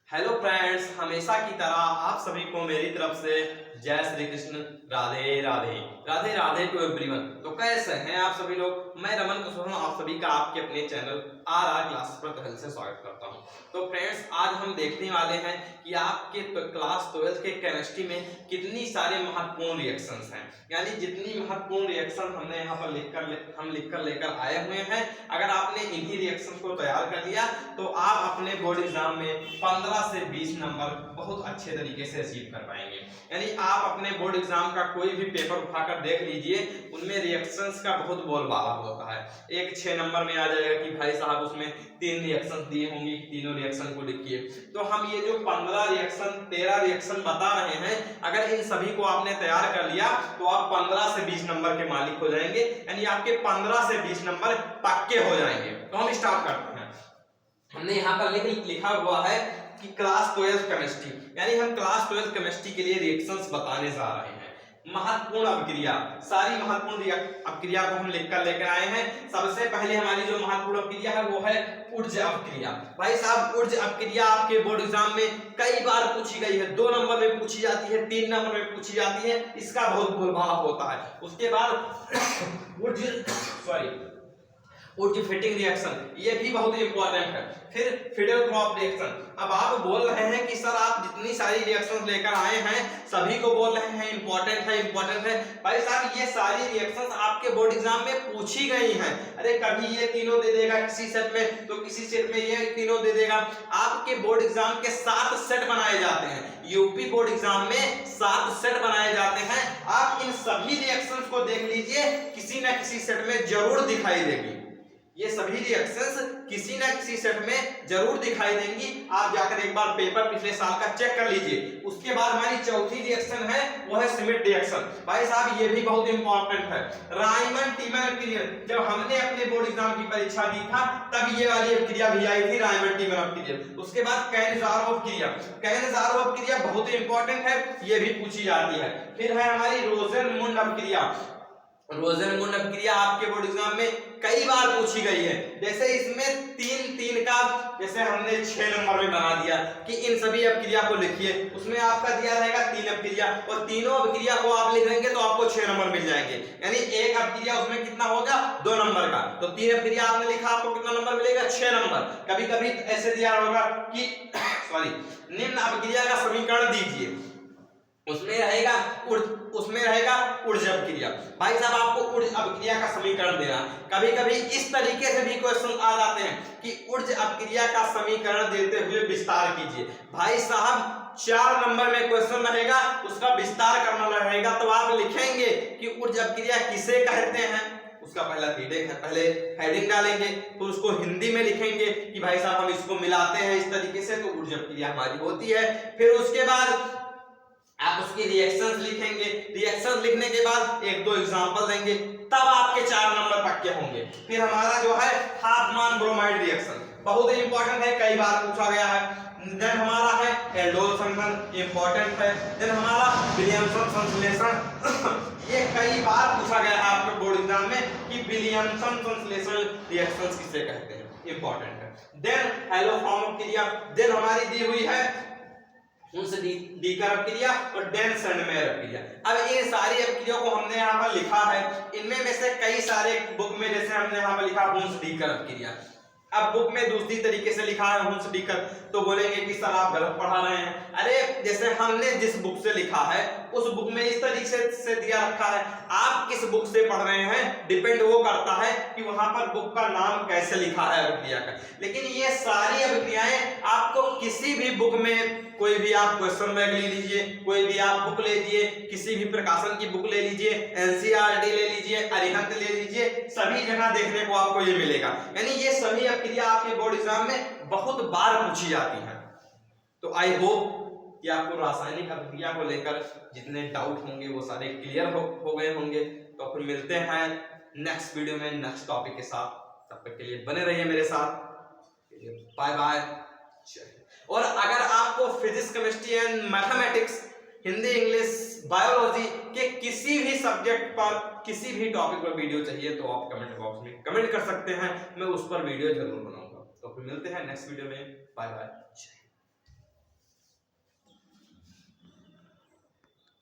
Hello friends, हमेशा की तरह आप सभी को मेरी तरफ से जय श्री कृष्ण, राधे राधे। Radhe Radhe to everyone. तो कैसे हैं आप सभी लोग? मैं रमन कुशवाहा आप सभी का आपके अपने चैनल आर क्लासेस पर तहे से स्वागत करता हूं। तो फ्रेंड्स, आज हम देखने वाले हैं कि आपके क्लास 12 के केमिस्ट्री में कितनी सारे महत्वपूर्ण रिएक्शंस हैं, यानी जितनी महत्वपूर्ण रिएक्शन हमने यहाँ पर लिखकर लेकर आए हुए हैं। अगर आपने इन्हीं रिएक्शन को तैयार कर लिया तो आप अपने बोर्ड एग्जाम में 15 से 20 नंबर बहुत अच्छे तरीके से अचीव कर पाएंगे। यानी आप अपने बोर्ड एग्जाम का कोई भी पेपर उठाकर देख लीजिए, उनमें रिएक्शंस का बहुत बोलबाला होता है। एक 6 नंबर में आ जाएगा कि भाई साहब उसमें 3 रिएक्शन दिए होंगे, तीनों रिएक्शन को लिखिए। तो हम ये जो 15 रिएक्शन 13 रिएक्शन बता रहे हैं, अगर इन सभी को आपने तैयार कर लिया तो आप 15 से 20 नंबर के मालिक हो जाएंगे, यानी आपके 15 से 20 नंबर पक्के हो जाएंगे। तो हम स्टार्ट करते हैं। हमने यहाँ पर लिखा हुआ है कि क्लास 12 केमिस्ट्री, यानी हम क्लास 12 केमिस्ट्री के लिए रिएक्शंस बताने जा रहे हैं। महत्वपूर्ण अपक्रिया, सारी महत्वपूर्ण अपक्रिया को हम लिखकर लेकर आए हैं। सबसे पहले हमारी जो महत्वपूर्ण अपक्रिया है वो है ऊर्जा अपक्रिया। भाई साहब, ऊर्जा अपक्रिया आपके बोर्ड एग्जाम में कई बार पूछी गई है, 2 नंबर में पूछी जाती है, 3 नंबर में पूछी जाती है, इसका बहुत बोलबाला होता है। उसके बाद ऊर्जा फिटिंग रिएक्शन, ये भी बहुत इंपॉर्टेंट है। फिर फिडल क्रॉप रिएक्शन। अब आप बोल रहे हैं कि सर आप जितनी सारी रिएक्शंस लेकर आए हैं सभी को बोल रहे हैं इंपॉर्टेंट है। भाई साहब, ये सारी रिएक्शंस आपके बोर्ड एग्जाम में पूछी गई हैं। अरे कभी ये तीनों दे देगा किसी सेट में, तो किसी सेट में ये तीनों दे देगा। आपके बोर्ड एग्जाम के 7 सेट बनाए जाते हैं। यूपी बोर्ड एग्जाम में 7 सेट बनाए जाते हैं। आप इन सभी रिएक्शंस को देख लीजिए, किसी न किसी सेट में जरूर दिखाई देगी। ये सभी रिएक्शंस किसी न किसी सेट में जरूर दिखाई देंगी। आप जाकर एक बार पेपर पिछले साल का चेक कर लीजिए। उसके बाद हमारी चौथी रिएक्शन है वो है सिमिट रिएक्शन। भाई साहब, ये भी बहुत इंपॉर्टेंट है। रायमन टीमर पीरियड, जब हमने अपने बोर्ड एग्जाम की परीक्षा दी था तब ये वाली क्रिया भी आई थी, रायमन टीमर पीरियड। उसके बाद कैनजारोव क्रिया, कैनजारोव क्रिया बहुत इंपॉर्टेंट है, ये भी पूछी जाती है। फिर है हमारी रोजेनमुंड अपक्रिया। रोजेनमुंड अपक्रिया आपके बोर्ड एग्जाम में कई बार पूछी गई है। जैसे इसमें 3 का, जैसे हमने 6 नंबर में बना दिया कि इन सभी अपक्रिया को लिखिए, उसमें आपका दिया रहेगा 3 अपक्रिया, और तीनों अपक्रिया को आप लिख देंगे तो आपको 6 नंबर मिल जाएंगे। यानी एक अपक्रिया उसमें कितना होगा, 2 नंबर का। तो 3 अपक्रिया आपने लिखा, आपको कितना नंबर मिलेगा, 6 नंबर। कभी कभी ऐसे दिया होगा कि निम्न अपक्रिया का समीकरण दीजिए, उसमें रहेगा ऊर्जा अपक्रिया। भाई साहब, आपको ऊर्जा अपक्रिया का समीकरण देना। कभी कभी इस तरीके से भी क्वेश्चन आ जाते हैं कि ऊर्जा अपक्रिया का समीकरण देते हुए विस्तार कीजिए। भाई साहब, 4 नंबर में क्वेश्चन रहेगा, उसका विस्तार करना रहेगा, तो आप लिखेंगे कि ऊर्जा अपक्रिया किसे कहते हैं। उसका पहला पहले हेडिंग डालेंगे, तो उसको हिंदी में लिखेंगे कि भाई साहब हम इसको मिलाते हैं इस तरीके से, तो ऊर्जा अपक्रिया हमारी होती है। फिर उसके बाद आप उसकी रिएक्शंस लिखेंगे। रिएक्शंस लिखने के बाद 1-2 एग्जांपल देंगे, तब आपके 4 नंबर पक्के होंगे। फिर हमारा जो है हाफमान ब्रोमाइड रिएक्शन, बहुत ही इंपॉर्टेंट है, कई बार पूछा गया है। देन हमारा है एल्डोल संघनन, इंपॉर्टेंट है। देन हमारा विलियमसन संश्लेषण, ये कई बार पूछा गया है आपके बोर्ड एग्जाम में कि विलियमसन संश्लेषण रिएक्शंस किसे कहते हैं, इंपॉर्टेंट है। देन हेलोफॉर्म अपक्रिया, देन हमारी दी हुई है डीकर अपक्रिया और डेन-सैंडमेयर अपक्रिया। अब ये सारी अपक्रिया को हमने यहाँ पर लिखा है। इनमें में से कई सारे बुक में, जैसे हमने यहाँ पर लिखा हुंस-डीकर अपक्रिया, अब बुक में दूसरी तरीके से लिखा है हुंस-डीकर, तो बोलेंगे कि सर आप गलत पढ़ा रहे हैं। अरे जैसे हमने जिस बुक से लिखा है उस बुक में इस तरीके से दिया रखा है। आप किस बुक से पढ़ रहे हैं डिपेंड वो करता है कि वहां पर बुक का नाम कैसे लिखा है अपक्रिया का। लेकिन ये सारी अपक्रियाएं आपको किसी भी बुक में, कोई भी आप क्वेश्चन बैंक ले लीजिए, कोई भी आप बुक ले लीजिए, किसी भी प्रकाशन की बुक ले लीजिए, एनसीईआरटी ले लीजिए, अरिहंत ले लीजिए, सभी जगह देखने को आपको ये मिलेगा। यानी ये सभी अपक्रिया आपके बोर्ड एग्जाम में बहुत बार पूछी जाती है। तो आई होप कि आपको रासायनिक अपक्रिया को लेकर जितने डाउट होंगे वो सारे क्लियर हो गए होंगे। तो फिर मिलते हैं नेक्स्ट वीडियो में नेक्स्ट टॉपिक के साथ। तब तक के लिए बने रहिए मेरे साथ। Bye bye. और अगर आपको physics, chemistry and mathematics, Hindi, English, biology के किसी भी सब्जेक्ट पर, किसी भी टॉपिक पर वीडियो चाहिए तो आप कमेंट बॉक्स में कमेंट कर सकते हैं, मैं उस पर वीडियो जरूर बनाऊंगा। तो फिर मिलते हैं नेक्स्ट वीडियो में। Bye bye.